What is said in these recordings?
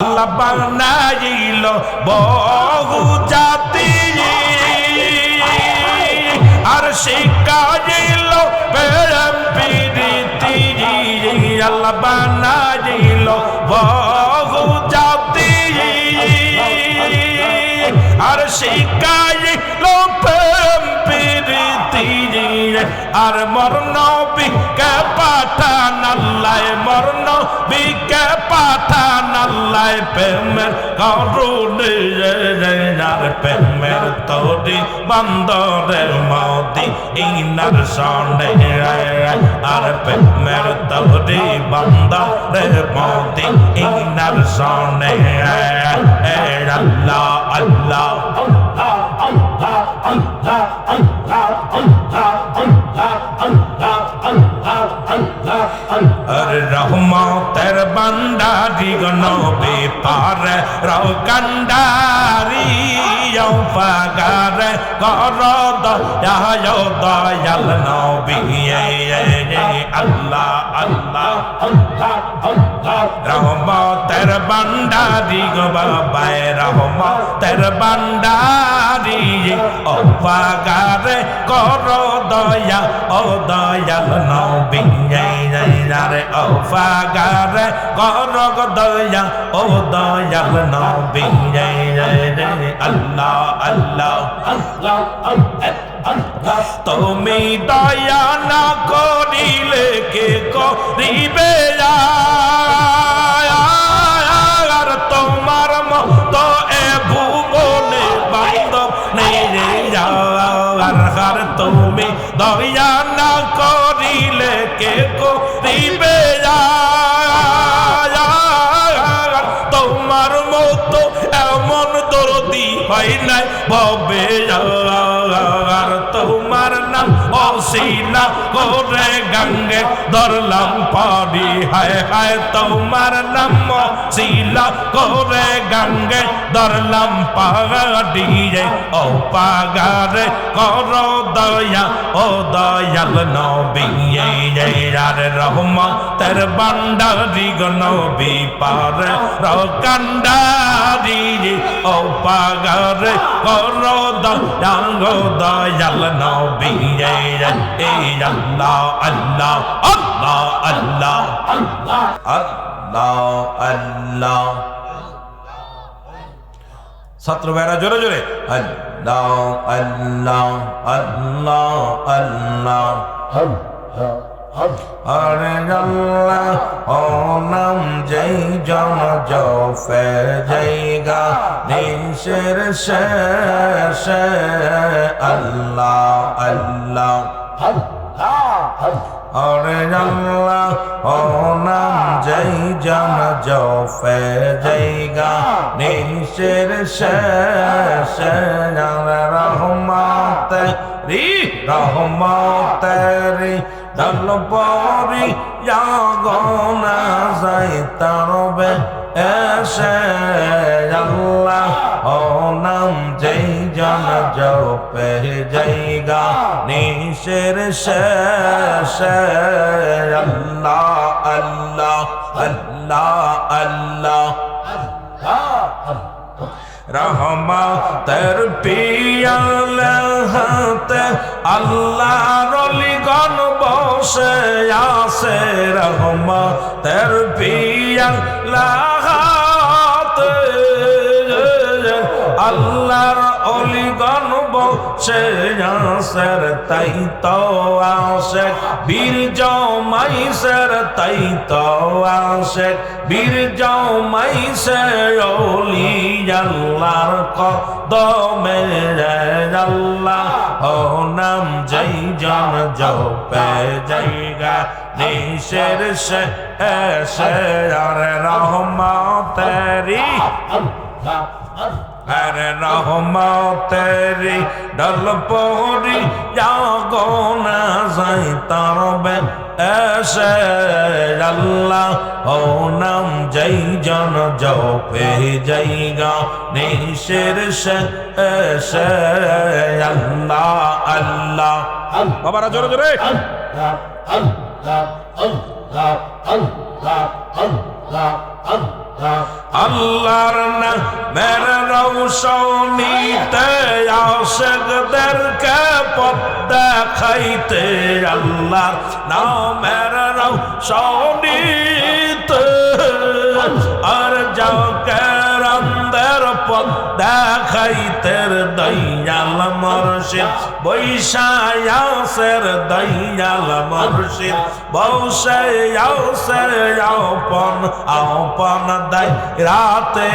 আল্লাহ বানাইল বহু জাতি আর শিখাইল প্রেম প্রীতি। আল্লাহ বানাইল বহু জাতি আর শিখাইল প্রেম প্রীতি। আর মর নবীকে পাঠান আল্লাহ, মর নবীকে পাঠান আল্লাহ প্রেমের করুণে। আর প্রেমের তরি বন্দরের মদি ইনার সনে। আর প্রেমের তরি বন্দরের মদি ইনার সনে। আল্লাহ আল্লাহ রহমতের বান্দারি নবী পার রও কান্ডারি পাগার কর দয়াল দয়াল নবী। আল্লাহ আল্লাহ রহমতের বান্দারি গো বাবায় রহমতের বান্দারি ও পাগার কর দয়া ও দয়াল নবী। রে ও পাগার কর দয়া ও দয়াল নবী। আল্লাহ আল্লাহ তুমি দয়া না করিলে কে করিবে? আর তোমার মতো এ ভুবনে বান্ধব নেই। আর তুমি দয়া না করিলে কে করিবে? তোমার মতো এমন দরদি হয় নাই ভবে। আর তোমার নাম অসিলা করে গঙ্গে ধরলাম পারি। হায় হায় তোমার নাম অসিলা করে গঙ্গে ধরলাম পারি। ও পাগারে কর দয়া ও দয়াল নবী। আর রহমতের বান্দারি গো নবী পার রও কান্ডারি ও পাগারে কর দয়া গো দয়াল নবী। আল্লাহ আল্লাহ আল্লাহ আল্লাহ আল্লাহ আল্লাহ। ছাত্র ভাইরা জোরে জোরে আল্লাহ আল্লাহ আল্লাহ আল্লাহ। আরে আল্লাহ ও নাম যেই জন জফে জায়গা নিশের শেষে। আল্লাহ আল্লাহ আরে আল্লাহ ও নাম যেই জন জফে জায়গা নিশের শেষে। রহমতেরি রহমতেরি দল পরি জাগনা যাই তারবে এসে। আল্লাহ ও নাম যেই জন জপে জায়গা নিশের শেষে। আল্লাহ আল্লাহ আল্লাহ আল্লাহ রহমতের পিয়ালা হাতে আল্লাহর অলিগণ বসে আছে। রহমতের পিয়ালা হাতে আল্লাহর অলিগণ বসে আছে। তাই তো আসে বীর জমাইসের তাই তো আসে বীর জমাইসে ওলি আল্লাহর কদমে। আল্লাহ ও নাম যেই জন জপে জায়গা নিশের শেষে। আরে রহমতেরি আরে রহমতেরি ডল পরি জাগনা যাই তারবে এসে। আল্লাহ ও নাম যেই জন জপে জায়গা নিশের শেষে। আল্লাহ আল্লাহ বাবারা জোরে জোরে আল্লাহ আল্লাহ আল্লাহ আল্লাহ আল্লাহ আল্লাহর নামের রৌশনীতে আশিকদেরকে পথ দেখাইতে আল্লাহর নামের রৌশনীতে আর জাকেরানদের পথ দেখাইতে দয়াল মুর্শিদ বৈশায়াসের দয়াল মুর্শিদ বসে আপন আপন দাই রাতে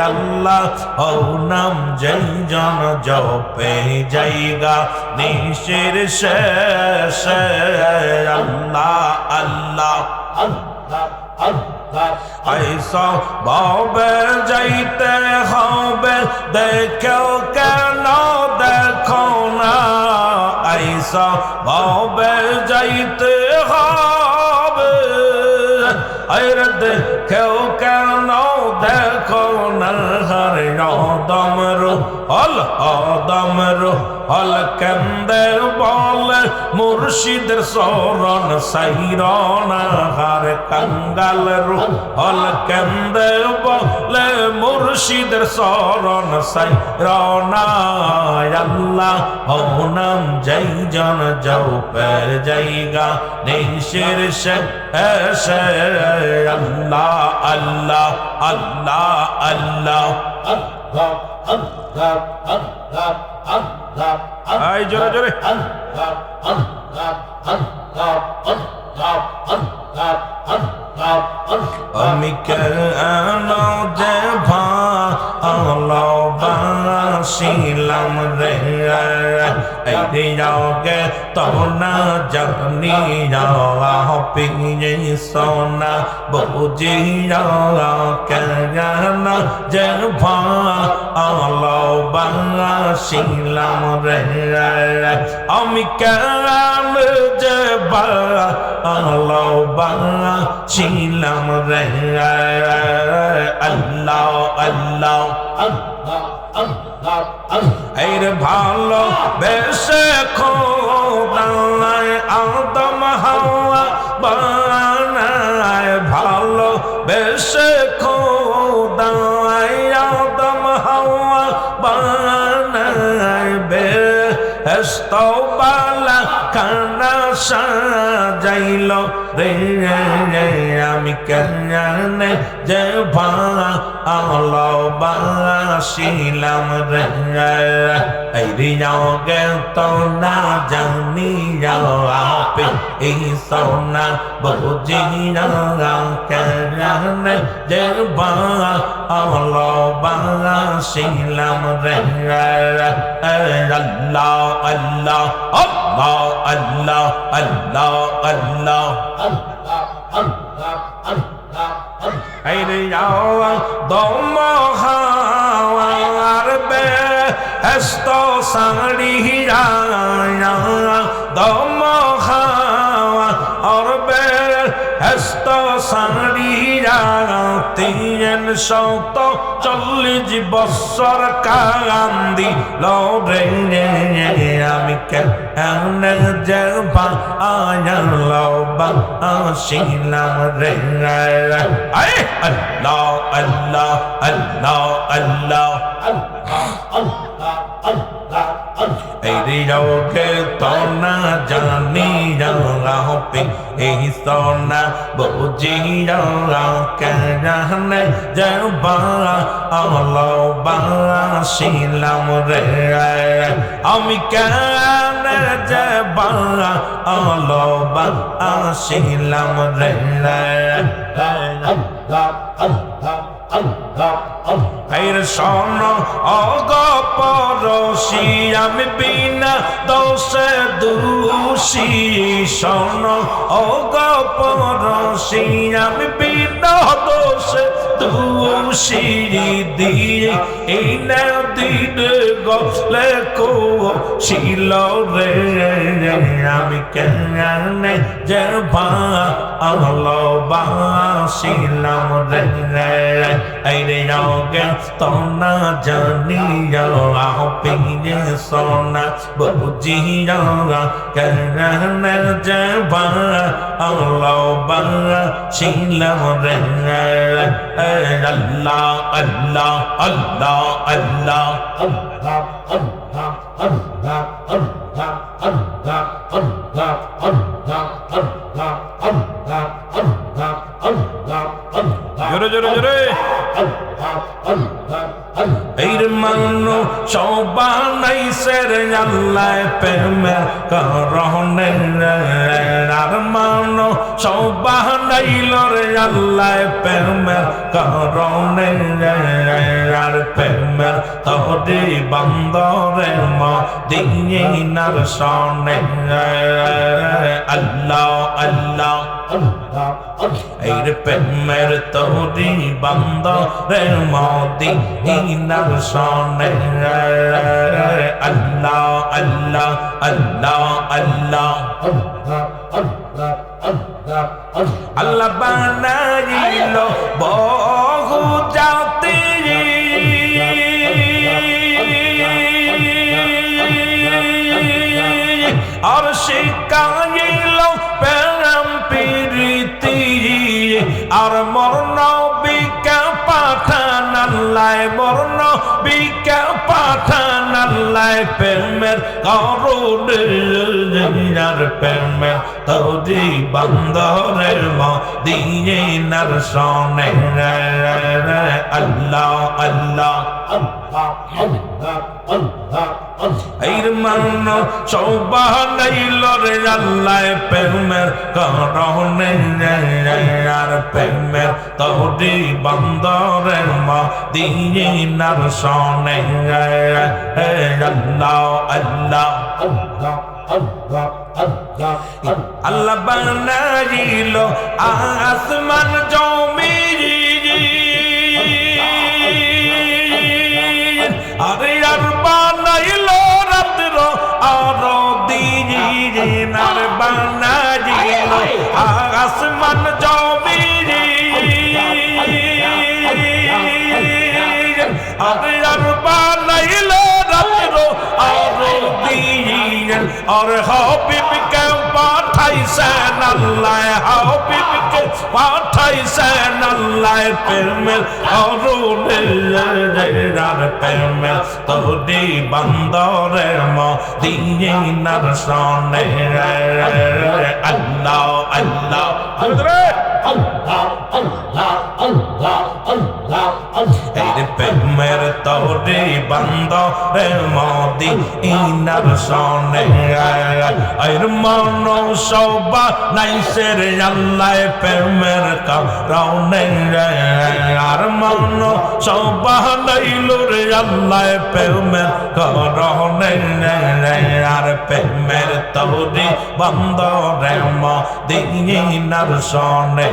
আল্লাহ ও নাম যেই জন জপে জায়গা নিশির শেষে আল্লাহ আল্লাহ ऐसा भावे जाइते হবে দেখো কেন দেখো না ऐसा भावे जाइते হবে আরে দেখো কেন দেখো না হরে আদম রো হল কেন্দে বলে মুর্শিদের শরণ সাইরনা হার কাঙ্গাল রো হল কেন্দে বলে মুর্শিদের শরণ সাইরনা আল্লাহ ও নাম যেই জন জপের জায়গা নিশির শেষে আল্লাহ আল্লাহ আল্লাহ আল্লাহ আই জোরে জোরে আমি কেন যে ভালোবাসিলাম রে এই দিকে তো না জানি পিয়ে সোনা বুঝি কেন যে ভালোবাসিলাম রে আমি কেন যে ভালোবাসিলাম রে আল্লাহ আল্লাহ এই রে ভালো বেশে খোদায় আদম হাওয়া বানায় ভালো বেশে খোদায় আদম হাওয়া বানায় বেহেশত বালা খানা সাজাইল রে আমি কেন যে ভালোবাসিলাম রে এই দিকে তো না জানি আপে এই সোনা বুঝি কেন যে ভালোবাসিলাম রে আল্লাহ আল্লাহ আল্লাহ আল্লাহ আল্লাহ আল্লাহ এই রে দম হাওয়ার বেহেশত সাড়িয়া দম হাওয়ার বেহেশত সাড়িয়া 340 বছর কান্দি রে আমি কেন যে ভালোবাসিলাম রে আল্লাহ আল্লাহ আল্লাহ আল্লাহ এই দিকে তো না জানি আপে এই সোনা বুঝি কেন যে ভালোবাসিলাম রে আমি কেন যে ভালোবাসিলাম রে এর শোন অগপরশি আমি বিনা দোষে দোষী শোন অগপরশি আমি বিনা দোষে দোষী দিয়ে এই না দিন গলে কো ছিল রে আমি কেন যে ভালোবাসিলাম রে এই রে যোগে তো না জানিয়া পিয়ে সোনা বুঝিয়া কেন যে ভালোবাসিলাম রে আল্লাহ আল্লাহ আল্লাহ আল্লাহ জোরে জোরে জোরে এর মানো সবাই সের আল্লাহ প্রেমের করনে আর মানো সবাই লরে আল্লাহ প্রেমের করনে আর প্রেমের তোরে বান্দরে মদিনার সনে আল্লাহ আল্লাহ এর প্রেমের তোরে বান্দরে মদিনার সনে আল্লাহ আল্লাহ আল্লাহ আল্লাহ আল্লাহ বানাইল বহু জাতি আর শিখাইল প্রেম প্রীতি আর মরণ বিকা পাঠান আল্লাহ মরণ বিকা পাঠান আল্লাহ প্রেমের করুণে আর প্রেমের তোরি বান্দরের মদিনার সনে আল্লাহ আল্লাহ এর মান সবাইল রে আল্লাহ প্রেমের করনে আর প্রেমের তোরি বান্দরের মদিনার সনে আল্লাহ আল্লাহ আল্লাহ বানাইল আসমান জমিন আরে আর বানাইল রাত্র আর দিন আর বানাইল আসমান জমিন আরে আর বানাইল রাত্র আর দিন আর হাবিবকে পাঠাইছেন আল্লাহ হাবিবকে পাঠাইছেন আল্লাহ প্রেমের করুণে আর প্রেমের তোরি বান্দরের মদিনার সনে আল্লাহ আল্লাহ এই প্রেমের তোরি বান্দরের মদিনার সনে আর মন সবা নাই সের আল্লাহ প্রেমের করনে আর মন সবা নাইল রে আল্লাহ প্রেমের করনে আর প্রেমের তোরি বান্দরের মদিনার সনে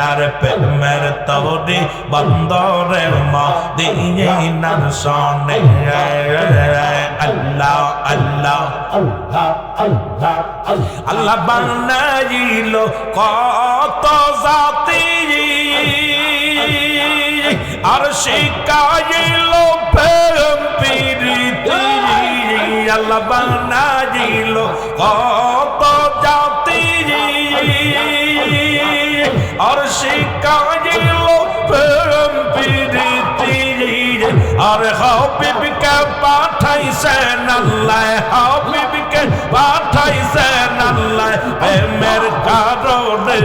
আর প্রেমের তোরি বান্দরের মদিনার সনে আল্লাহ আল্লাহ আল্লাহ বানাইল কত জাতি আর শিখাইল প্রেম প্রীতি আল্লাহ বানাইল কত জাতি আর শিখাইল প্রেম প্রীতি আর হাবিবকে পাঠাইছেন আল্লাহ হাবিবকে পাঠাইছেন আল্লাহ প্রেমের কারণে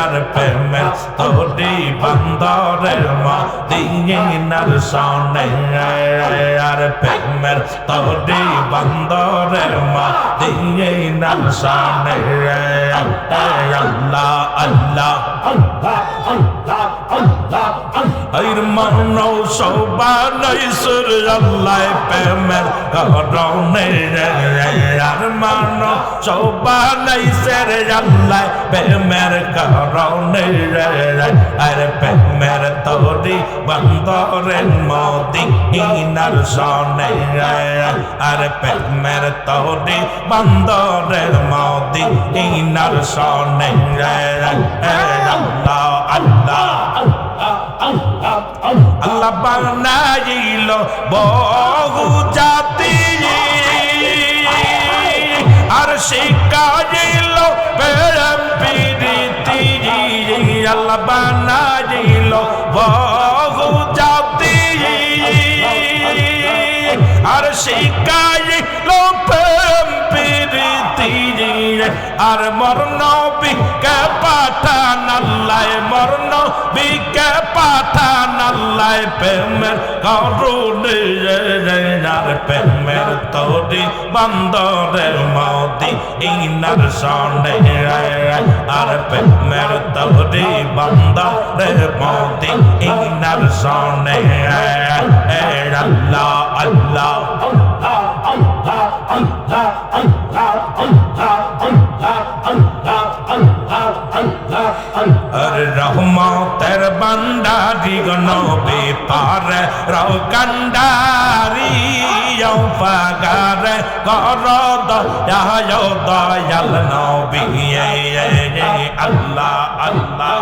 আর প্রেমের তোরি বান্দরের মদিনার সনে আর প্রেমের তোরি বান্দরের মদিনার সনে আল্লাহ আল্লাহ এর মান সবাই সুর আল্লাহ প্রেমের করনে আর মান সবাই সের আল্লাহ প্রেমের করনে আর প্রেমের তোরি বন্দরের মদিনার সনে আর প্রেমের তোরি বন্দরের মদিনার সনে আল্লাহ আল্লাহ আল্লাহ বানাইল বহু জাতি আর শিখাইল প্রেম প্রীতি আল্লাহ বানাইল বহু জাতি আর শিখাইল প্রেম প্রীতি আর মর নবীকে পাঠান আল্লাহ মর নবীকে পাঠান আল্লাহ প্রেমের করুণে আর প্রেমের তোরি বন্দরের মদিনার সনে আর প্রেমের তোরি বন্দরের মদিনার সনে আল্লাহ আল্লাহ রহমতের বান্দারি নবী পার রও কান্ডারি পাগার কর দয়াল নবী আল্লাহ আল্লাহ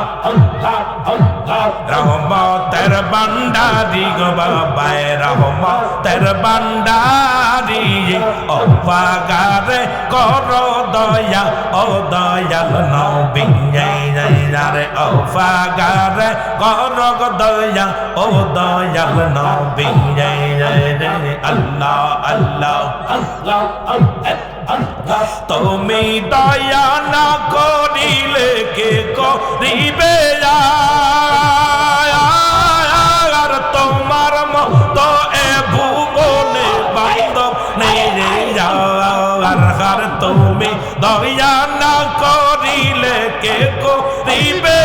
রহমতের বান্দারি গো বাবায় রহমতের বান্দারি ও পাগার কর দয়া ও দয়াল নবী রে ও পাগার কর দয়া ও দয়াল নবী আল্লাহ আল্লাহ তুমি দয়া না করিলে কে করিবে আর তোমার মতো এ ভুবনে বান্ধব নেই রে আর তুমি দয়া না করিলে কে করিবে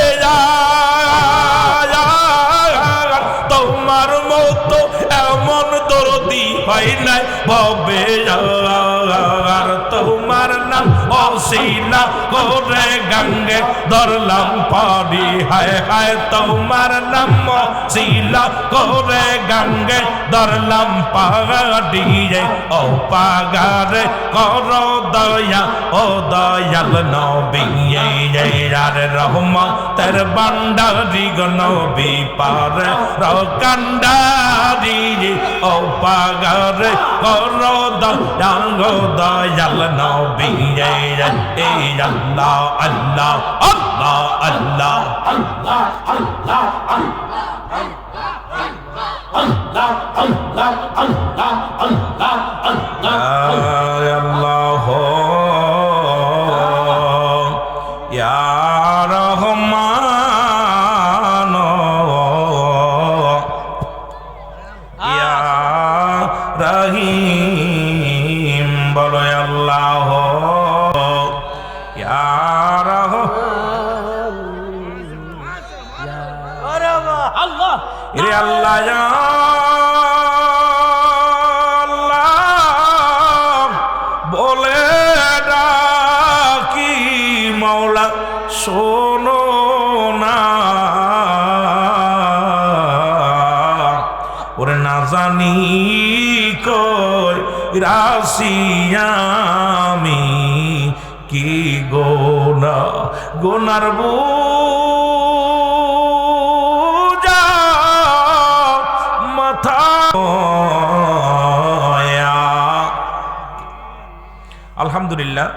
তোমার মতো এমন দরদি হয় নাই ভবে আর তোমার নাম অসিলা করে গঙ্গে ধরলাম পারি হায় হায় তোমার নাম অসিলা করে গঙ্গে ধরলাম পারি ও পাগারে কর দয়া ও দয়াল নবী আর রহমতের বান্দারি গো নবী পার কান্ডারি ও পাগারে কর দয়া গো দয়াল নবী আল্লাহ আল্লাহ আল্লাহ আল্লাহ আল্লাহ ইয়া রহমান ইয়া রহিম বলো আল্লাহ ইয়া আল্লাহ রে আল্লাহ বলে ডাকি মৌলা শোনো না ওরে না জানি কই রাশিয়ামি কি গোনার বোঝা মাথা আলহামদুলিল্লাহ।